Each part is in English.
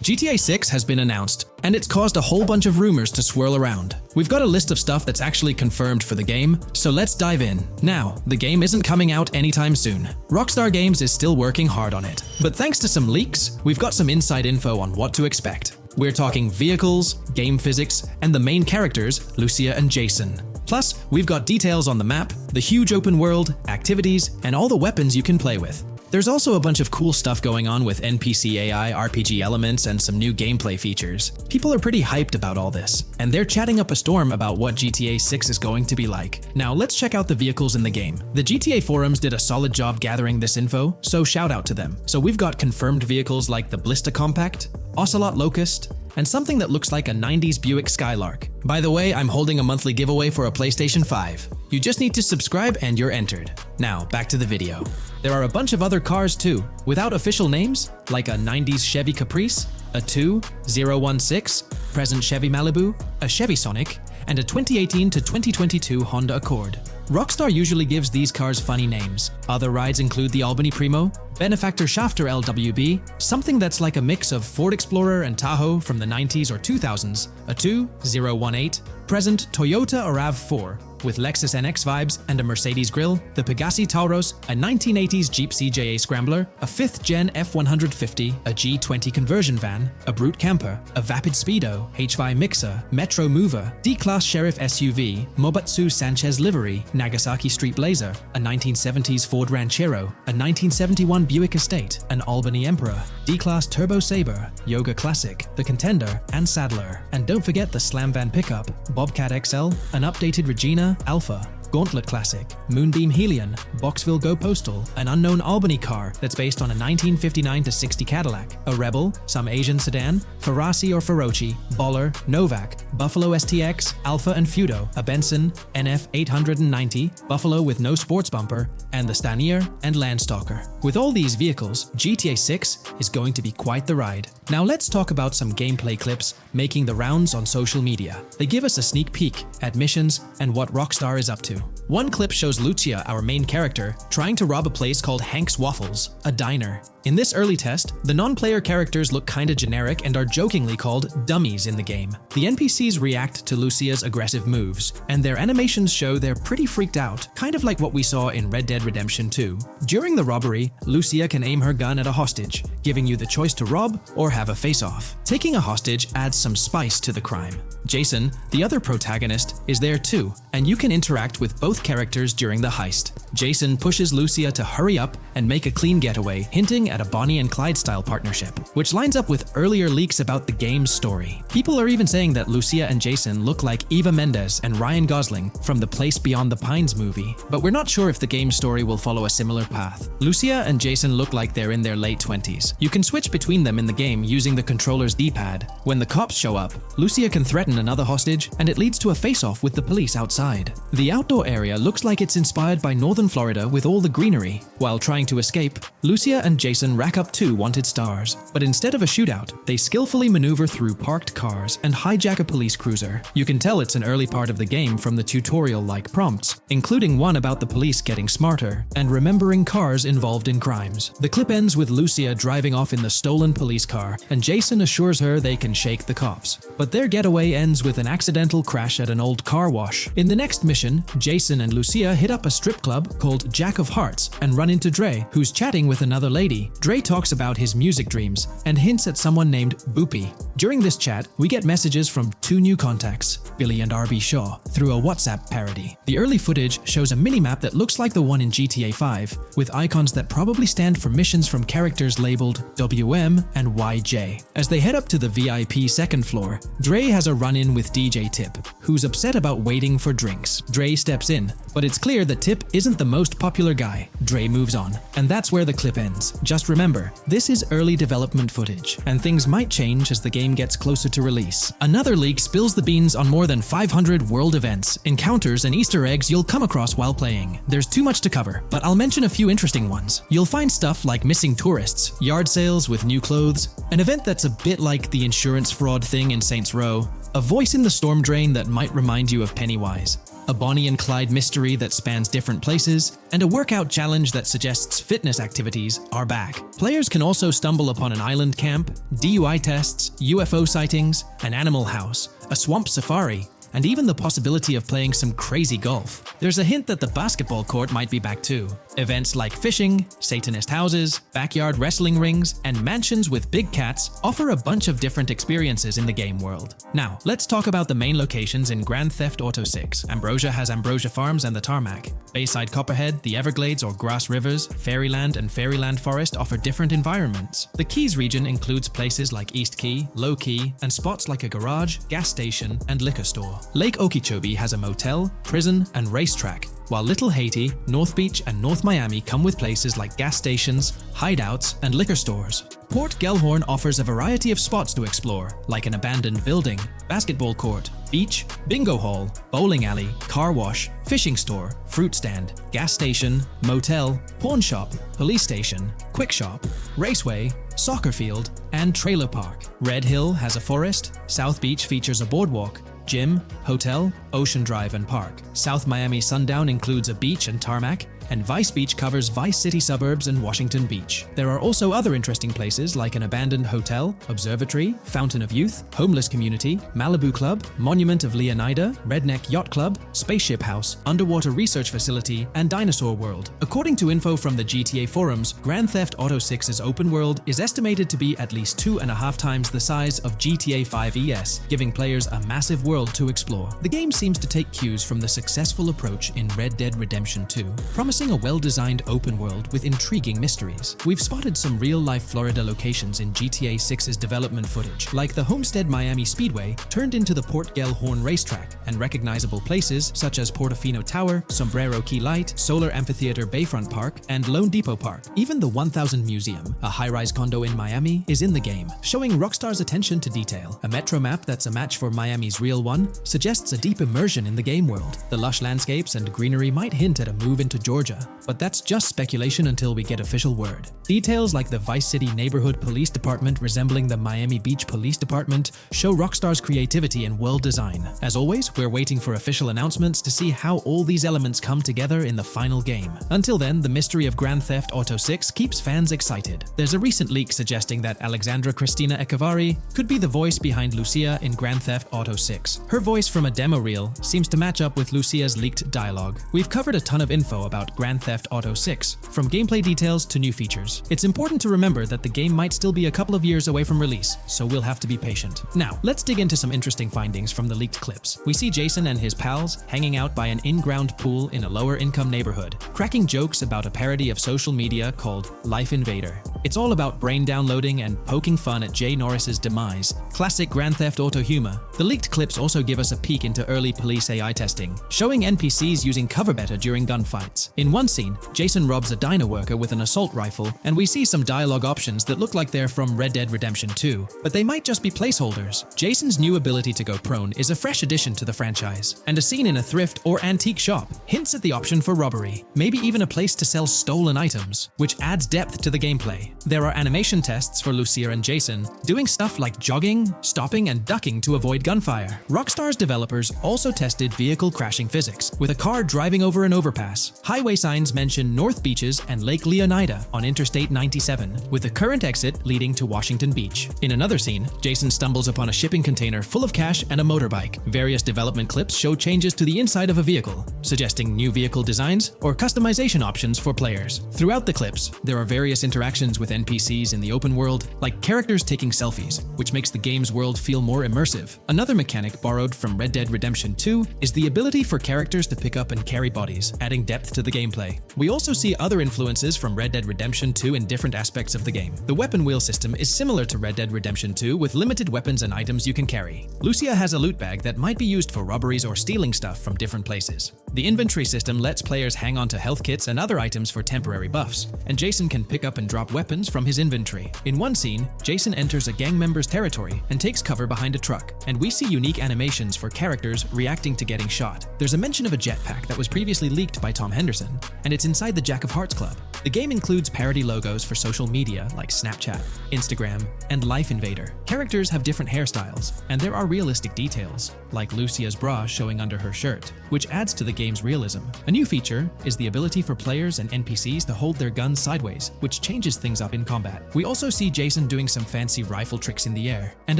GTA 6 has been announced, and it's caused a whole bunch of rumors to swirl around. We've got a list of stuff that's actually confirmed for the game, so let's dive in. Now, the game isn't coming out anytime soon. Rockstar Games is still working hard on it. But thanks to some leaks, we've got some inside info on what to expect. We're talking vehicles, game physics, and the main characters, Lucia and Jason. Plus, we've got details on the map, the huge open world, activities, and all the weapons you can play with. There's also a bunch of cool stuff going on with NPC AI, RPG elements, and some new gameplay features. People are pretty hyped about all this, and they're chatting up a storm about what GTA 6 is going to be like. Now let's check out the vehicles in the game. The GTA forums did a solid job gathering this info, so shout out to them. So we've got confirmed vehicles like the Blista Compact, Ocelot Locust, and something that looks like a 90s Buick Skylark. By the way, I'm holding a monthly giveaway for a PlayStation 5. You just need to subscribe and you're entered. Now, back to the video. There are a bunch of other cars too, without official names, like a 90s Chevy Caprice, a 2016 present Chevy Malibu, a Chevy Sonic, and a 2018 to 2022 Honda Accord. Rockstar usually gives these cars funny names. Other rides include the Albany Primo, Benefactor Shafter LWB, something that's like a mix of Ford Explorer and Tahoe from the 90s or 2000s, a 2018 present Toyota RAV4, with Lexus NX vibes and a Mercedes grille, the Pegassi Tauros, a 1980s Jeep CJA Scrambler, a 5th gen F150, a G20 conversion van, a Brute Camper, a Vapid Speedo, HY Mixer, Metro Mover, D-Class Sheriff SUV, Mobatsu Sanchez Livery, Nagasaki Street Blazer, a 1970s Ford Ranchero, a 1971 Buick Estate, an Albany Emperor, D-Class Turbo Sabre, Yoga Classic, the Contender, and Sadler. And don't forget the Slam Van Pickup, Bobcat XL, an updated Regina, Alpha, Gauntlet Classic, Moonbeam Helion, Boxville Go Postal, an unknown Albany car that's based on a 1959-60 Cadillac, a Rebel, some Asian sedan, Ferrari or Feroci, Baller, Novak, Buffalo STX, Alpha and Feudo, a Benson, NF 890, Buffalo with no sports bumper, and the Stanier and Landstalker. With all these vehicles, GTA 6 is going to be quite the ride. Now let's talk about some gameplay clips making the rounds on social media. They give us a sneak peek at missions and what Rockstar is up to. One clip shows Lucia, our main character, trying to rob a place called Hank's Waffles, a diner. In this early test, the non-player characters look kinda generic and are jokingly called dummies in the game. The NPCs react to Lucia's aggressive moves, and their animations show they're pretty freaked out, kind of like what we saw in Red Dead Redemption 2. During the robbery, Lucia can aim her gun at a hostage, giving you the choice to rob or have a face-off. Taking a hostage adds some spice to the crime. Jason, the other protagonist, is there too, and you can interact with both characters during the heist. Jason pushes Lucia to hurry up and make a clean getaway, hinting at a Bonnie and Clyde style partnership, which lines up with earlier leaks about the game's story. People are even saying that Lucia and Jason look like Eva Mendes and Ryan Gosling from the Place Beyond the Pines movie, but we're not sure if the game's story will follow a similar path. Lucia and Jason look like they're in their late 20s. You can switch between them in the game using the controller's D-pad. When the cops show up, Lucia can threaten another hostage, and it leads to a face-off with the police outside. The outdoor area looks like it's inspired by northern Florida with all the greenery. While trying to escape, Lucia and Jason rack up 2 wanted stars, but instead of a shootout, they skillfully maneuver through parked cars and hijack a police cruiser. You can tell it's an early part of the game from the tutorial-like prompts, including one about the police getting smarter and remembering cars involved in crimes. The clip ends with Lucia driving off in the stolen police car, and Jason assures her they can shake the cops. But their getaway ends with an accidental crash at an old car wash. In the next mission, Jason and Lucia hit up a strip club called Jack of Hearts and run into Dre, who's chatting with another lady. Dre talks about his music dreams and hints at someone named Boopy. During this chat, we get messages from 2 new contacts, Billy and RB Shaw, through a WhatsApp parody. The early footage shows a minimap that looks like the one in GTA 5, with icons that probably stand for missions from characters labeled WM and YJ. As they head up to the VIP second floor, Dre has a run-in with DJ Tip, who's upset about waiting for drinks. Dre steps in, but it's clear that Tip isn't the most popular guy. Dre moves on, and that's where the clip ends. Just remember, this is early development footage, and things might change as the game gets closer to release. Another leak spills the beans on more than 500 world events, encounters, and Easter eggs you'll come across while playing. There's too much to cover, but I'll mention a few interesting ones. You'll find stuff like missing tourists, yard sales with new clothes, an event that's a bit like the insurance fraud thing in Saints Row, a voice in the storm drain that might remind you of Pennywise, a Bonnie and Clyde mystery that spans different places, and a workout challenge that suggests fitness activities are back. Players can also stumble upon an island camp, DUI tests, UFO sightings, an animal house, a swamp safari, and even the possibility of playing some crazy golf. There's a hint that the basketball court might be back too. Events like fishing, Satanist houses, backyard wrestling rings, and mansions with big cats offer a bunch of different experiences in the game world. Now, let's talk about the main locations in Grand Theft Auto 6. Ambrosia has Ambrosia Farms and the Tarmac. Bayside Copperhead, the Everglades or Grass Rivers, Fairyland and Fairyland Forest offer different environments. The Keys region includes places like East Key, Low Key, and spots like a garage, gas station, and liquor store. Lake Okeechobee has a motel, prison, and racetrack, while Little Haiti, North Beach, and North Miami come with places like gas stations, hideouts, and liquor stores. Port Gellhorn offers a variety of spots to explore, like an abandoned building, basketball court, beach, bingo hall, bowling alley, car wash, fishing store, fruit stand, gas station, motel, pawn shop, police station, quick shop, raceway, soccer field, and trailer park. Red Hill has a forest, South Beach features a boardwalk, gym, hotel, Ocean Drive and Park. South Miami Sundown includes a beach and tarmac, and Vice Beach covers Vice City suburbs and Washington Beach. There are also other interesting places like an abandoned hotel, observatory, Fountain of Youth, homeless community, Malibu Club, Monument of Leonida, Redneck Yacht Club, Spaceship House, underwater research facility, and Dinosaur World. According to info from the GTA forums, Grand Theft Auto 6's open world is estimated to be at least 2.5 times the size of GTA 5 ES, giving players a massive world to explore. The game seems to take cues from the successful approach in Red Dead Redemption 2, promising a well-designed open world with intriguing mysteries. We've spotted some real-life Florida locations in GTA 6's development footage, like the Homestead Miami Speedway turned into the Port Gellhorn racetrack, and recognizable places such as Portofino Tower, Sombrero Key Light, Solar Amphitheater Bayfront Park, and Lone Depot Park. Even the 1000 Museum, a high-rise condo in Miami, is in the game, showing Rockstar's attention to detail. A metro map that's a match for Miami's real one suggests a deep immersion in the game world. The lush landscapes and greenery might hint at a move into Georgia, but that's just speculation until we get official word. Details like the Vice City Neighborhood Police Department resembling the Miami Beach Police Department show Rockstar's creativity and world design. As always, we're waiting for official announcements to see how all these elements come together in the final game. Until then, the mystery of Grand Theft Auto 6 keeps fans excited. There's a recent leak suggesting that Alexandra Christina Echevarri could be the voice behind Lucia in Grand Theft Auto 6. Her voice from a demo reel seems to match up with Lucia's leaked dialogue. We've covered a ton of info about Grand Theft Auto 6, from gameplay details to new features. It's important to remember that the game might still be a couple of years away from release, so we'll have to be patient. Now, let's dig into some interesting findings from the leaked clips. We see Jason and his pals hanging out by an in-ground pool in a lower-income neighborhood, cracking jokes about a parody of social media called Life Invader. It's all about brain downloading and poking fun at Jay Norris's demise. Classic Grand Theft Auto humor. The leaked clips also give us a peek into early police AI testing, showing NPCs using cover better during gunfights. In one scene, Jason robs a diner worker with an assault rifle, and we see some dialogue options that look like they're from Red Dead Redemption 2, but they might just be placeholders. Jason's new ability to go prone is a fresh addition to the franchise, and a scene in a thrift or antique shop hints at the option for robbery, maybe even a place to sell stolen items, which adds depth to the gameplay. There are animation tests for Lucia and Jason, doing stuff like jogging, stopping, and ducking to avoid gunfire. Rockstar's developers also tested vehicle crashing physics, with a car driving over an overpass. Highway signs mention North Beaches and Lake Leonida on Interstate 97, with the current exit leading to Washington Beach. In another scene, Jason stumbles upon a shipping container full of cash and a motorbike. Various development clips show changes to the inside of a vehicle, suggesting new vehicle designs or customization options for players. Throughout the clips, there are various interactions with NPCs in the open world, like characters taking selfies, which makes the game's world feel more immersive. Another mechanic borrowed from Red Dead Redemption 2 is the ability for characters to pick up and carry bodies, adding depth to the gameplay. We also see other influences from Red Dead Redemption 2 in different aspects of the game. The weapon wheel system is similar to Red Dead Redemption 2 with limited weapons and items you can carry. Lucia has a loot bag that might be used for robberies or stealing stuff from different places. The inventory system lets players hang on to health kits and other items for temporary buffs, and Jason can pick up and drop weapons actions from his inventory. In one scene, Jason enters a gang member's territory and takes cover behind a truck, and we see unique animations for characters reacting to getting shot. There's a mention of a jetpack that was previously leaked by Tom Henderson, and it's inside the Jack of Hearts Club. The game includes parody logos for social media like Snapchat, Instagram, and Life Invader. Characters have different hairstyles, and there are realistic details, like Lucia's bra showing under her shirt, which adds to the game's realism. A new feature is the ability for players and NPCs to hold their guns sideways, which changes things up in combat. We also see Jason doing some fancy rifle tricks in the air, and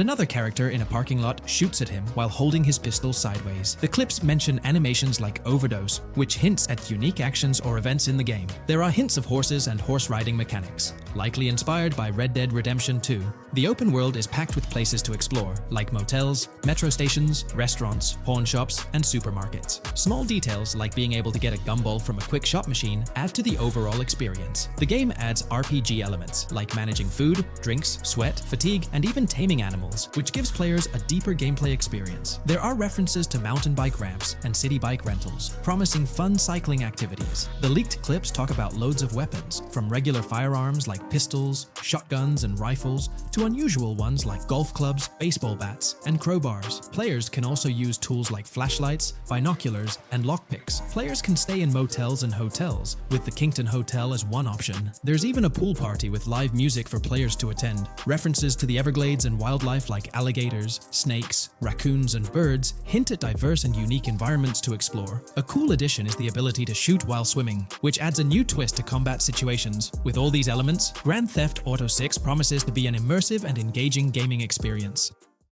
another character in a parking lot shoots at him while holding his pistol sideways. The clips mention animations like overdose, which hints at unique actions or events in the game. There are hints of horses and horse riding mechanics, likely inspired by Red Dead Redemption 2. The open world is packed with places to explore, like motels, metro stations, restaurants, pawn shops, and supermarkets. Small details like being able to get a gumball from a quick shop machine add to the overall experience. The game adds RPG elements, like managing food, drinks, sweat, fatigue, and even taming animals, which gives players a deeper gameplay experience. There are references to mountain bike ramps and city bike rentals, promising fun cycling activities. The leaked clips talk about loads of weapons, from regular firearms like pistols, shotguns, and rifles, to unusual ones like golf clubs, baseball bats, and crowbars. Players can also use tools like flashlights, binoculars, and lockpicks. Players can stay in motels and hotels, with the Kington Hotel as one option. There's even a pool party with live music for players to attend. References to the Everglades and wildlife like alligators, snakes, raccoons, and birds hint at diverse and unique environments to explore. A cool addition is the ability to shoot while swimming, which adds a new twist to combat situations. With all these elements, Grand Theft Auto 6 promises to be an immersive and engaging gaming experience.